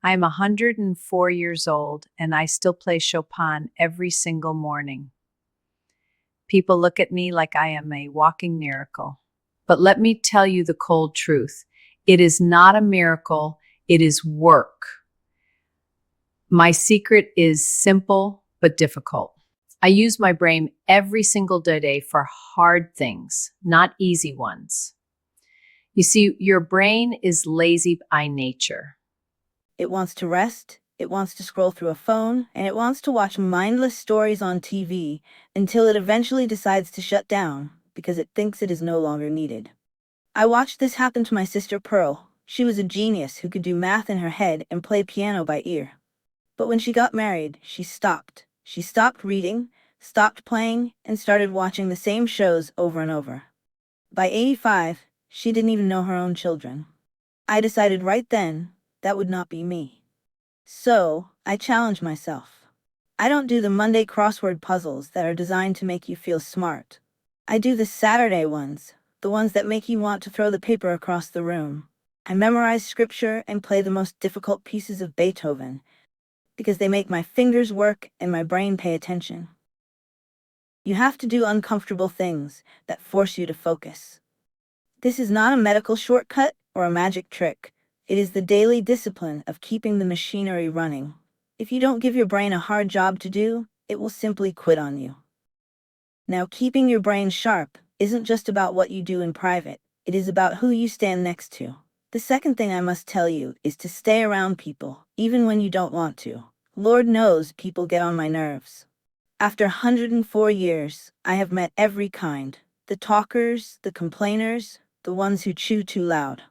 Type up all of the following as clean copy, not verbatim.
I'm 104 years old and I still play Chopin every single morning. People look at me like I am a walking miracle. But let me tell you the cold truth. It is not a miracle, it is work. My secret is simple but difficult. I use my brain every single day for hard things, not easy ones. You see, your brain is lazy by nature. It wants to rest, it wants to scroll through a phone, and it wants to watch mindless stories on TV until it eventually decides to shut down because it thinks it is no longer needed. I watched this happen to my sister Pearl. She was a genius who could do math in her head and play piano by ear. But when she got married, she stopped. She stopped reading, stopped playing, and started watching the same shows over and over. By 85, she didn't even know her own children. I decided right then that would not be me. So, I challenged myself. I don't do the Monday crossword puzzles that are designed to make you feel smart. I do the Saturday ones, the ones that make you want to throw the paper across the room. I memorize scripture and play the most difficult pieces of Beethoven because they make my fingers work and my brain pay attention. You have to do uncomfortable things that force you to focus. This is not a medical shortcut or a magic trick. It is the daily discipline of keeping the machinery running. If you don't give your brain a hard job to do, it will simply quit on you. Now, keeping your brain sharp isn't just about what you do in private, it is about who you stand next to. The second thing I must tell you is to stay around people, even when you don't want to. Lord knows people get on my nerves. After 104 years, I have met every kind. The talkers, the complainers, the ones who chew too loud.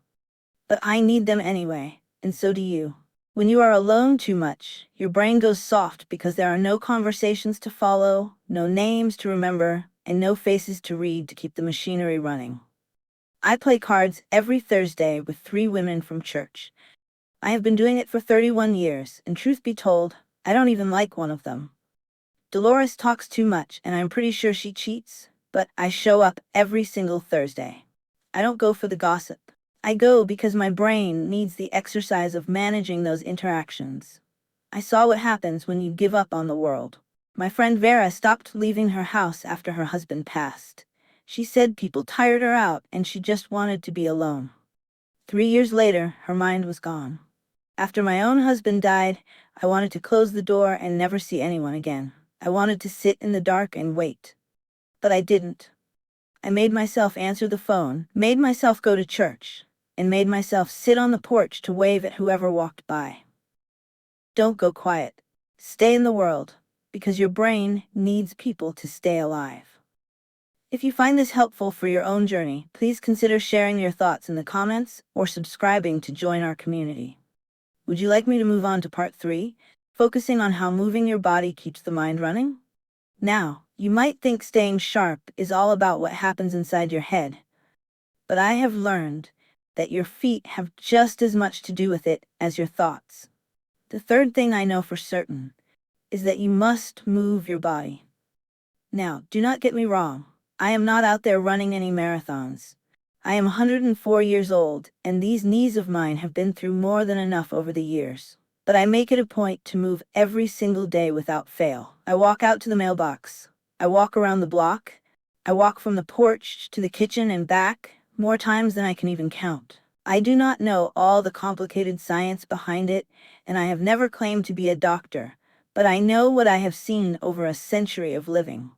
But I need them anyway, and so do you. When you are alone too much, your brain goes soft because there are no conversations to follow, no names to remember, and no faces to read to keep the machinery running. I play cards every Thursday with 3 women from church. I have been doing it for 31 years, and truth be told, I don't even like one of them. Dolores talks too much, and I'm pretty sure she cheats, but I show up every single Thursday. I don't go for the gossip. I go because my brain needs the exercise of managing those interactions. I saw what happens when you give up on the world. My friend Vera stopped leaving her house after her husband passed. She said people tired her out and she just wanted to be alone. 3 years later, her mind was gone. After my own husband died, I wanted to close the door and never see anyone again. I wanted to sit in the dark and wait. But I didn't. I made myself answer the phone, made myself go to church, and made myself sit on the porch to wave at whoever walked by. Don't go quiet. Stay in the world, because your brain needs people to stay alive. If you find this helpful for your own journey, please consider sharing your thoughts in the comments or subscribing to join our community. Would you like me to move on to part 3, focusing on how moving your body keeps the mind running? Now, you might think staying sharp is all about what happens inside your head, but I have learned that your feet have just as much to do with it as your thoughts. The third thing I know for certain is that you must move your body. Now, do not get me wrong. I am not out there running any marathons. I am 104 years old, and these knees of mine have been through more than enough over the years. But I make it a point to move every single day without fail. I walk out to the mailbox. I walk around the block. I walk from the porch to the kitchen and back, more times than I can even count. I do not know all the complicated science behind it, and I have never claimed to be a doctor, but I know what I have seen over a century of living.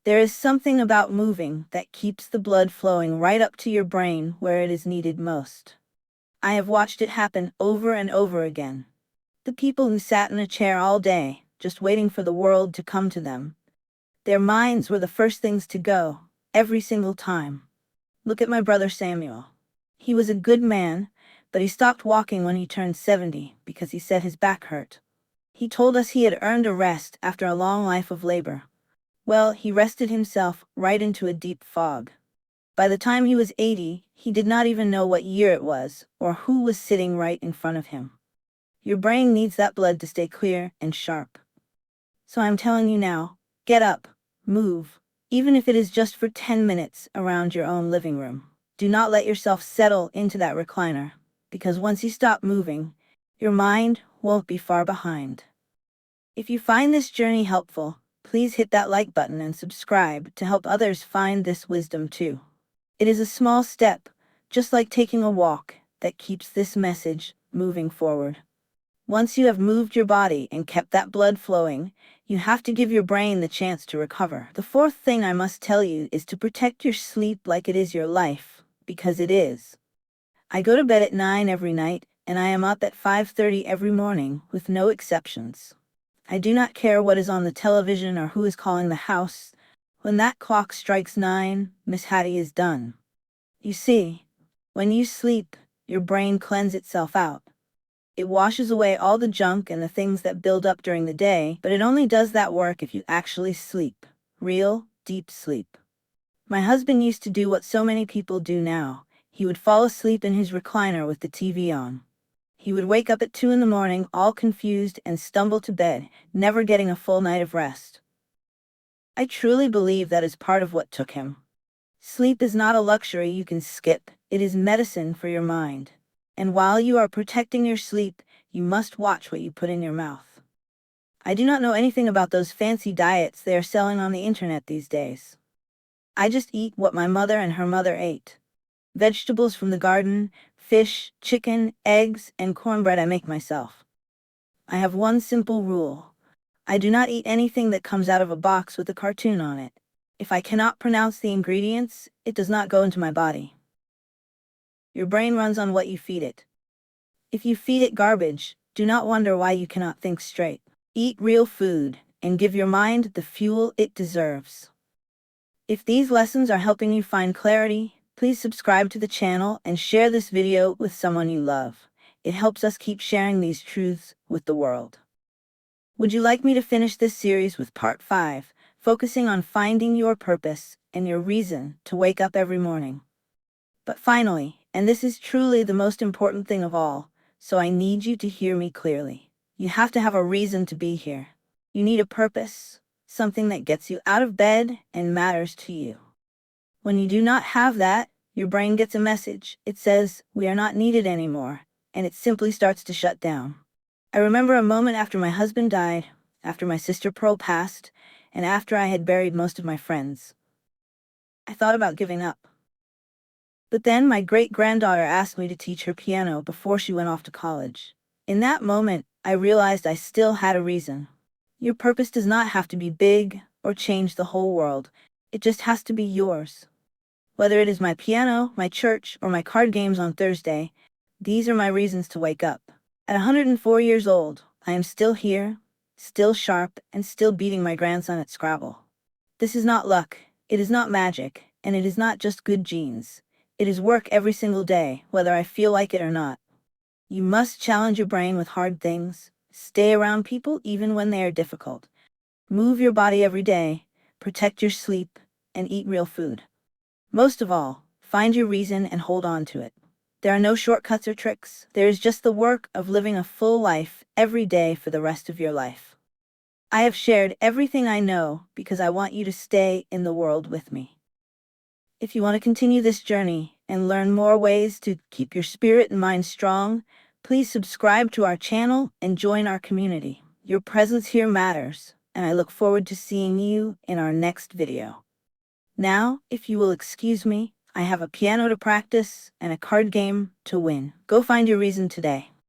There is something about moving that keeps the blood flowing right up to your brain where it is needed most. I have watched it happen over and over again. The people who sat in a chair all day, just waiting for the world to come to them. Their minds were the first things to go, every single time. Look at my brother Samuel. He was a good man, but he stopped walking when he turned 70 because he said his back hurt. He told us he had earned a rest after a long life of labor. Well, he rested himself right into a deep fog. By the time he was 80, he did not even know what year it was or who was sitting right in front of him. Your brain needs that blood to stay clear and sharp. So I'm telling you now, get up, move, even if it is just for 10 minutes around your own living room. Do not let yourself settle into that recliner, because once you stop moving, Your mind won't be far behind. If you find this journey helpful, please hit that like button and subscribe to help others find this wisdom too. It is a small step, just like taking a walk, that keeps this message moving forward. Once you have moved your body and kept that blood flowing, you have to give your brain the chance to recover. The fourth thing I must tell you is to protect your sleep like it is your life, because it is. I go to bed at 9 every night, and I am up at 5:30 every morning, with no exceptions. I do not care what is on the television or who is calling the house. When that clock strikes 9, Miss Hattie is done. You see, when you sleep, your brain cleanses itself out. It washes away all the junk and the things that build up during the day, but it only does that work if you actually sleep. Real, deep sleep. My husband used to do what so many people do now. He would fall asleep in his recliner with the TV on. He would wake up at 2 in the morning, all confused, and stumble to bed, never getting a full night of rest. I truly believe that is part of what took him. Sleep is not a luxury you can skip, it is medicine for your mind. And while you are protecting your sleep, you must watch what you put in your mouth. I do not know anything about those fancy diets they are selling on the internet these days. I just eat what my mother and her mother ate. Vegetables from the garden, fish, chicken, eggs, and cornbread I make myself. I have one simple rule. I do not eat anything that comes out of a box with a cartoon on it. If I cannot pronounce the ingredients, it does not go into my body. Your brain runs on what you feed it. If you feed it garbage, do not wonder why you cannot think straight. Eat real food, and give your mind the fuel it deserves. If these lessons are helping you find clarity, please subscribe to the channel and share this video with someone you love. It helps us keep sharing these truths with the world. Would you like me to finish this series with part 5, focusing on finding your purpose and your reason to wake up every morning? But finally, and this is truly the most important thing of all, so I need you to hear me clearly. You have to have a reason to be here. You need a purpose, something that gets you out of bed and matters to you. When you do not have that, your brain gets a message. It says, "We are not needed anymore," and it simply starts to shut down. I remember a moment after my husband died, after my sister Pearl passed, and after I had buried most of my friends. I thought about giving up. But then my great-granddaughter asked me to teach her piano before she went off to college. In that moment, I realized I still had a reason. Your purpose does not have to be big or change the whole world. It just has to be yours. Whether it is my piano, my church, or my card games on Thursday, these are my reasons to wake up. At 104 years old, I am still here, still sharp, and still beating my grandson at Scrabble. This is not luck, it is not magic, and it is not just good genes. It is work every single day, whether I feel like it or not. You must challenge your brain with hard things. Stay around people even when they are difficult. Move your body every day, protect your sleep, and eat real food. Most of all, find your reason and hold on to it. There are no shortcuts or tricks. There is just the work of living a full life every day for the rest of your life. I have shared everything I know because I want you to stay in the world with me. If you want to continue this journey and learn more ways to keep your spirit and mind strong, please subscribe to our channel and join our community. Your presence here matters, and I look forward to seeing you in our next video. Now, if you will excuse me, I have a piano to practice and a card game to win. Go find your reason today.